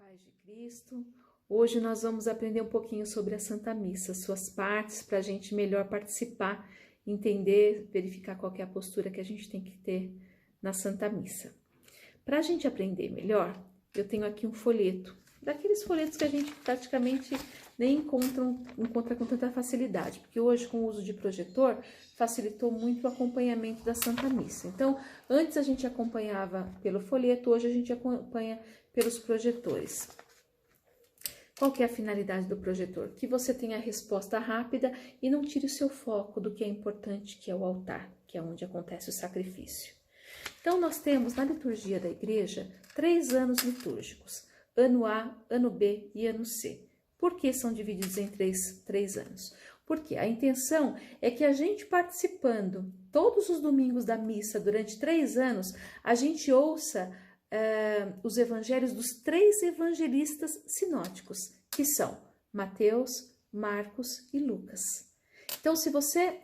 Paz de Cristo. Hoje nós vamos aprender um pouquinho sobre a Santa Missa, suas partes, para a gente melhor participar, entender, verificar qual que é a postura que a gente tem que ter na Santa Missa. Para a gente aprender melhor, eu tenho aqui um folheto, daqueles folhetos que a gente praticamente nem encontra com tanta facilidade, porque hoje com o uso de projetor facilitou muito o acompanhamento da Santa Missa. Então, antes a gente acompanhava pelo folheto, hoje a gente acompanha pelos projetores. Qual que é a finalidade do projetor? Que você tenha a resposta rápida e não tire o seu foco do que é importante, que é o altar, que é onde acontece o sacrifício. Então, nós temos na liturgia da igreja 3 anos litúrgicos, ano A, ano B e ano C. Por que são divididos em três anos? Porque a intenção é que a gente participando todos os domingos da missa durante 3 anos, a gente ouça os evangelhos dos 3 evangelistas sinóticos, que são Mateus, Marcos e Lucas. Então,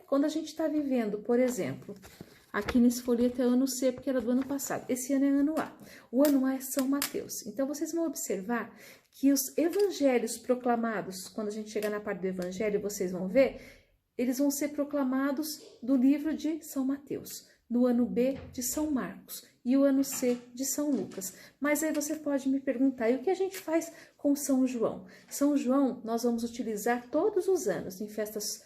quando a gente está vivendo, por exemplo, aqui nesse folheto é ano C, porque era do ano passado. Esse ano é ano A. O ano A é São Mateus. Então, vocês vão observar que os evangelhos proclamados, quando a gente chegar na parte do evangelho, vocês vão ver, eles vão ser proclamados do livro de São Mateus, no ano B de São Marcos e o ano C de São Lucas. Mas aí você pode me perguntar, e o que a gente faz com São João? São João nós vamos utilizar todos os anos, em festas,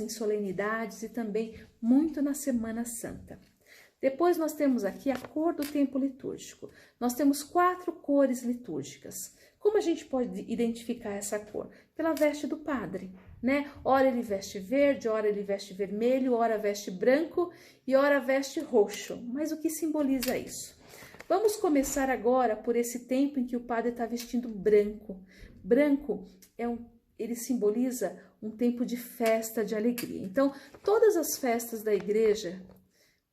em solenidades e também muito na Semana Santa. Depois nós temos aqui a cor do tempo litúrgico. Nós temos 4 cores litúrgicas. Como a gente pode identificar essa cor? Pela veste do padre, né? Ora ele veste verde, ora ele veste vermelho, ora veste branco e ora veste roxo. Mas o que simboliza isso? Vamos começar agora por esse tempo em que o padre está vestindo branco. Branco ele simboliza um tempo de festa, de alegria. Então, todas as festas da igreja,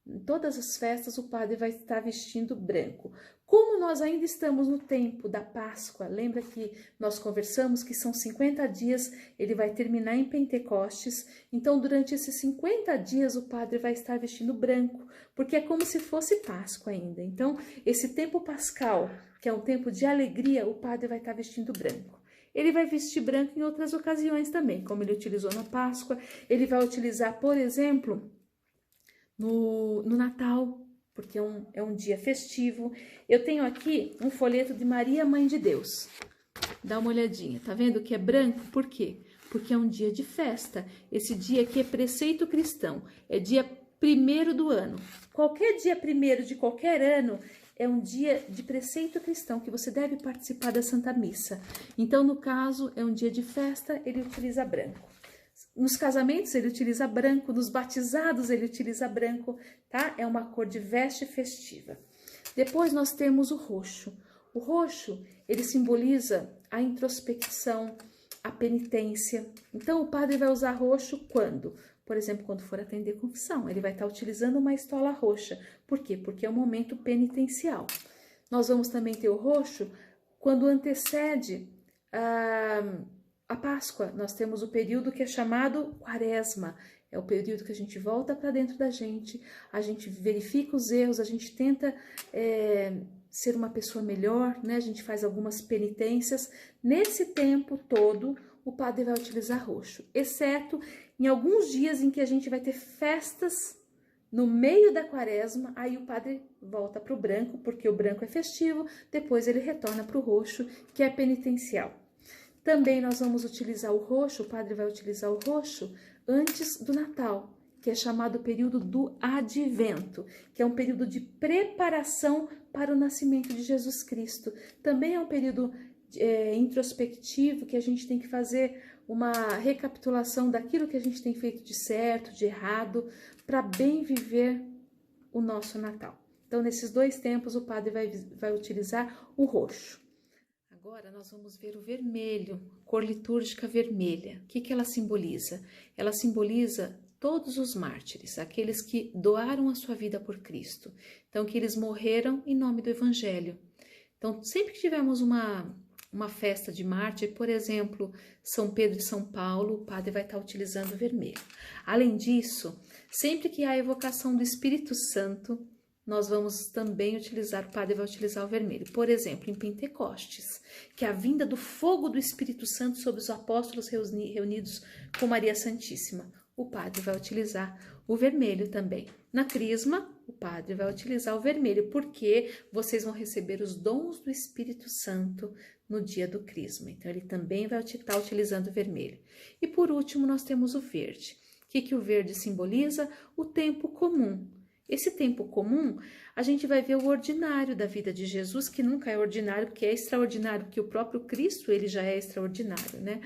em todas as festas o padre vai estar vestindo branco. Como nós ainda estamos no tempo da Páscoa, lembra que nós conversamos que são 50 dias, ele vai terminar em Pentecostes, então durante esses 50 dias o padre vai estar vestindo branco, porque é como se fosse Páscoa ainda. Então, esse tempo pascal, que é um tempo de alegria, o padre vai estar vestindo branco. Ele vai vestir branco em outras ocasiões também, como ele utilizou na Páscoa, ele vai utilizar, por exemplo, no Natal, porque é um dia festivo. Eu tenho aqui um folheto de Maria, Mãe de Deus. Dá uma olhadinha, tá vendo que é branco? Por quê? Porque é um dia de festa. Esse dia aqui é preceito cristão, é dia 1º do ano. Qualquer dia 1º de qualquer ano é um dia de preceito cristão, que você deve participar da Santa Missa. Então, no caso, é um dia de festa, ele utiliza branco. Nos casamentos ele utiliza branco, nos batizados ele utiliza branco, tá? É uma cor de veste festiva. Depois nós temos o roxo. O roxo, ele simboliza a introspecção, a penitência. Então o padre vai usar roxo quando? Por exemplo, quando for atender confissão, ele vai estar utilizando uma estola roxa. Por quê? Porque é um momento penitencial. Nós vamos também ter o roxo quando antecede a Páscoa. Nós temos o período que é chamado Quaresma. É o período que a gente volta para dentro da gente, a gente verifica os erros, a gente tenta ser uma pessoa melhor, né? A gente faz algumas penitências. Nesse tempo todo, o padre vai utilizar roxo, exceto em alguns dias em que a gente vai ter festas no meio da Quaresma, aí o padre volta para o branco, porque o branco é festivo, depois ele retorna para o roxo, que é penitencial. Também nós vamos utilizar o roxo, o padre vai utilizar o roxo antes do Natal, que é chamado período do Advento, que é um período de preparação para o nascimento de Jesus Cristo. Também é um período introspectivo, que a gente tem que fazer uma recapitulação daquilo que a gente tem feito de certo, de errado, para bem viver o nosso Natal. Então, nesses 2 tempos, o padre vai utilizar o roxo. Agora nós vamos ver o vermelho, cor litúrgica vermelha. O que ela simboliza? Ela simboliza todos os mártires, aqueles que doaram a sua vida por Cristo. Então, que eles morreram em nome do Evangelho. Então, sempre que tivermos uma festa de mártir, por exemplo, São Pedro e São Paulo, o padre vai estar utilizando o vermelho. Além disso, sempre que há a evocação do Espírito Santo, nós vamos também utilizar, o padre vai utilizar o vermelho. Por exemplo, em Pentecostes, que é a vinda do fogo do Espírito Santo sobre os apóstolos reunidos com Maria Santíssima. O padre vai utilizar o vermelho também. Na Crisma, o padre vai utilizar o vermelho, porque vocês vão receber os dons do Espírito Santo no dia do Crisma. Então, ele também vai estar utilizando o vermelho. E por último, nós temos o verde. O que o verde simboliza? O tempo comum. Esse tempo comum, a gente vai ver o ordinário da vida de Jesus, que nunca é ordinário, porque é extraordinário, porque o próprio Cristo, ele já é extraordinário, né?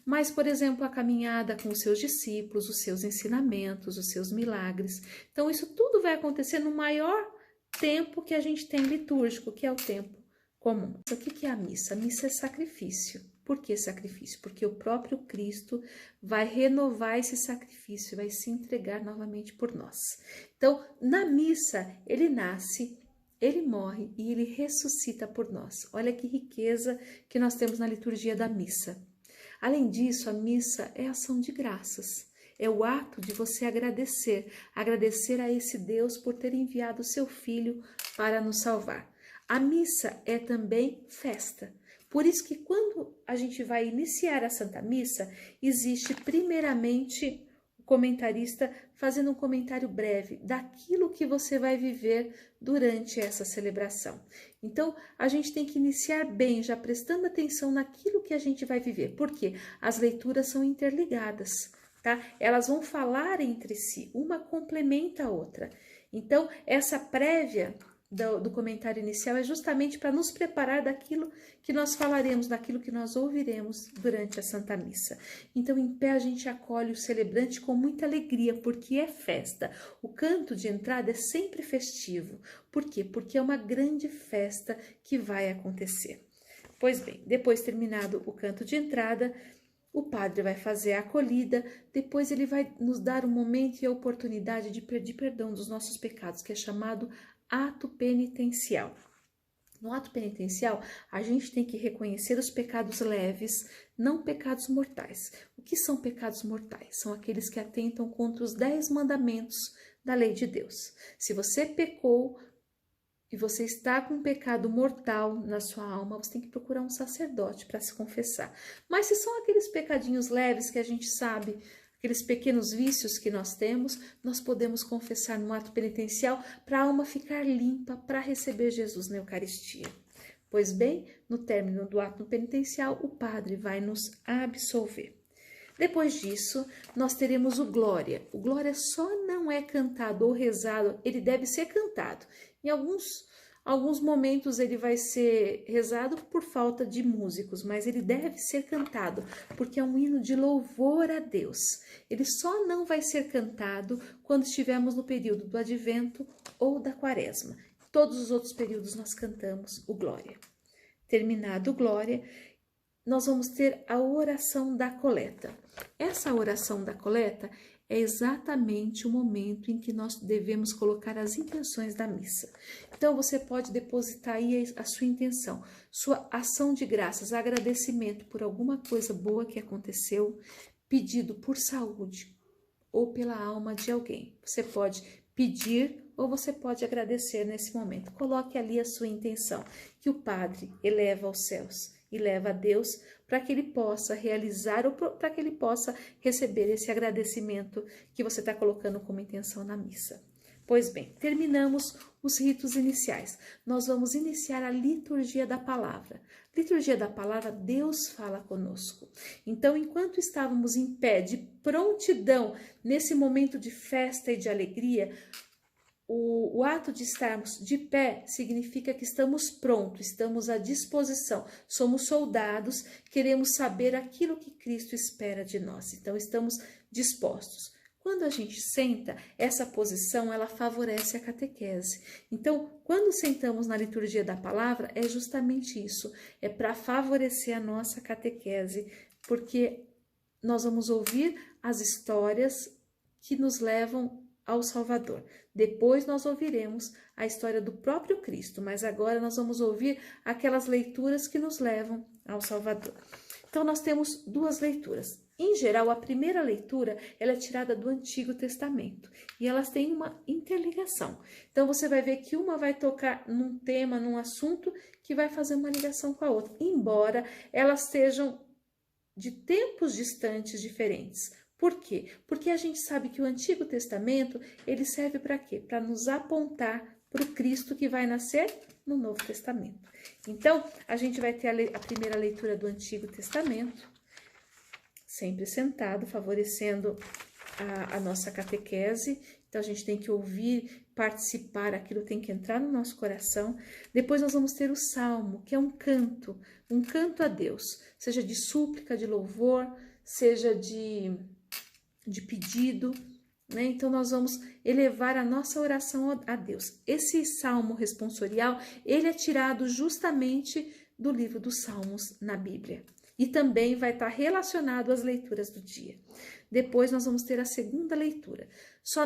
Mas, por exemplo, a caminhada com os seus discípulos, os seus ensinamentos, os seus milagres. Então, isso tudo vai acontecer no maior tempo que a gente tem litúrgico, que é o tempo comum. O que é a missa? A missa é sacrifício. Por que sacrifício? Porque o próprio Cristo vai renovar esse sacrifício, vai se entregar novamente por nós. Então, na missa, ele nasce, ele morre e ele ressuscita por nós. Olha que riqueza que nós temos na liturgia da missa. Além disso, a missa é ação de graças. É o ato de você agradecer a esse Deus por ter enviado o seu Filho para nos salvar. A missa é também festa. Por isso que quando a gente vai iniciar a Santa Missa, existe primeiramente o comentarista fazendo um comentário breve daquilo que você vai viver durante essa celebração. Então, a gente tem que iniciar bem, já prestando atenção naquilo que a gente vai viver, porque as leituras são interligadas, tá? Elas vão falar entre si, uma complementa a outra. Então, essa prévia do comentário inicial é justamente para nos preparar daquilo que nós falaremos, daquilo que nós ouviremos durante a Santa Missa. Então, em pé, a gente acolhe o celebrante com muita alegria, porque é festa. O canto de entrada é sempre festivo. Por quê? Porque é uma grande festa que vai acontecer. Pois bem, depois terminado o canto de entrada, o padre vai fazer a acolhida, depois ele vai nos dar o momento e a oportunidade de pedir perdão dos nossos pecados, que é chamado ato penitencial. No ato penitencial, a gente tem que reconhecer os pecados leves, não pecados mortais. O que são pecados mortais? São aqueles que atentam contra os 10 mandamentos da lei de Deus. Se você pecou e você está com um pecado mortal na sua alma, você tem que procurar um sacerdote para se confessar. Mas se são aqueles pecadinhos leves que a gente sabe, aqueles pequenos vícios que nós temos, nós podemos confessar no ato penitencial para a alma ficar limpa para receber Jesus na Eucaristia. Pois bem, no término do ato penitencial, o padre vai nos absolver. Depois disso, nós teremos o Glória. O Glória só não é cantado ou rezado, ele deve ser cantado. Em alguns momentos ele vai ser rezado por falta de músicos, mas ele deve ser cantado, porque é um hino de louvor a Deus. Ele só não vai ser cantado quando estivermos no período do Advento ou da Quaresma. Todos os outros períodos nós cantamos o Glória. Terminado o Glória, nós vamos ter a oração da coleta. Essa oração da coleta é exatamente o momento em que nós devemos colocar as intenções da missa. Então, você pode depositar aí a sua intenção, sua ação de graças, agradecimento por alguma coisa boa que aconteceu, pedido por saúde ou pela alma de alguém. Você pode pedir ou você pode agradecer nesse momento. Coloque ali a sua intenção, que o Padre eleva aos céus e leva a Deus para que ele possa realizar ou para que ele possa receber esse agradecimento que você está colocando como intenção na missa. Pois bem, terminamos os ritos iniciais. Nós vamos iniciar a liturgia da palavra. Liturgia da palavra, Deus fala conosco. Então, enquanto estávamos em pé, de prontidão, nesse momento de festa e de alegria, o ato de estarmos de pé significa que estamos prontos, estamos à disposição, somos soldados, queremos saber aquilo que Cristo espera de nós, então estamos dispostos. Quando a gente senta, essa posição ela favorece a catequese. Então, quando sentamos na liturgia da palavra, é justamente isso, é para favorecer a nossa catequese, porque nós vamos ouvir as histórias que nos levam ao Salvador. Depois nós ouviremos a história do próprio Cristo, mas agora nós vamos ouvir aquelas leituras que nos levam ao Salvador. Então nós temos duas leituras. Em geral, a primeira leitura ela é tirada do Antigo Testamento e elas têm uma interligação. Então, você vai ver que uma vai tocar num tema, num assunto, que vai fazer uma ligação com a outra, embora elas sejam de tempos distantes diferentes. Por quê? Porque a gente sabe que o Antigo Testamento ele serve para quê? Para nos apontar para o Cristo que vai nascer no Novo Testamento. Então, a gente vai ter a primeira leitura do Antigo Testamento, sempre sentado, favorecendo a nossa catequese. Então, a gente tem que ouvir, participar, aquilo tem que entrar no nosso coração. Depois nós vamos ter o Salmo, que é um canto a Deus, seja de súplica, de louvor, seja de pedido, né? Então, nós vamos elevar a nossa oração a Deus. Esse Salmo responsorial, ele é tirado justamente do livro dos Salmos na Bíblia. E também vai estar relacionado às leituras do dia. Depois nós vamos ter a segunda leitura. Só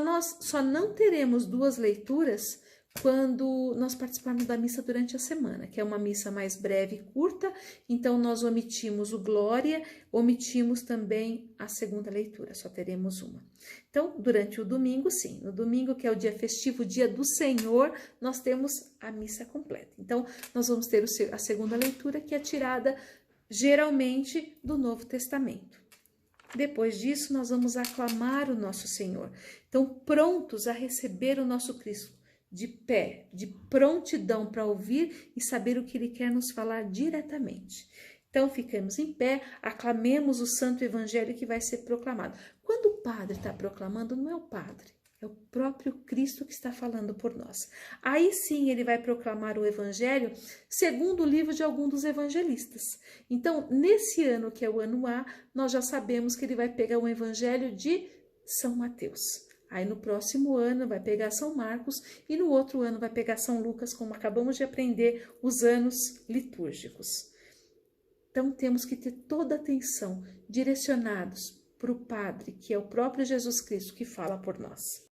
não teremos duas leituras quando nós participarmos da missa durante a semana, que é uma missa mais breve e curta, então nós omitimos o Glória, omitimos também a segunda leitura, só teremos uma. Então, durante o domingo, sim, no domingo, que é o dia festivo, o dia do Senhor, nós temos a missa completa. Então, nós vamos ter a segunda leitura, que é tirada geralmente do Novo Testamento. Depois disso, nós vamos aclamar o nosso Senhor. Então, prontos a receber o nosso Cristo, de pé, de prontidão para ouvir e saber o que Ele quer nos falar diretamente. Então, ficamos em pé, aclamemos o Santo Evangelho que vai ser proclamado. Quando o padre está proclamando, não é o padre, é o próprio Cristo que está falando por nós. Aí sim ele vai proclamar o Evangelho segundo o livro de algum dos evangelistas. Então, nesse ano, que é o ano A, nós já sabemos que ele vai pegar o Evangelho de São Mateus. Aí no próximo ano vai pegar São Marcos e no outro ano vai pegar São Lucas, como acabamos de aprender os anos litúrgicos. Então, temos que ter toda a atenção direcionados para o Padre, que é o próprio Jesus Cristo que fala por nós.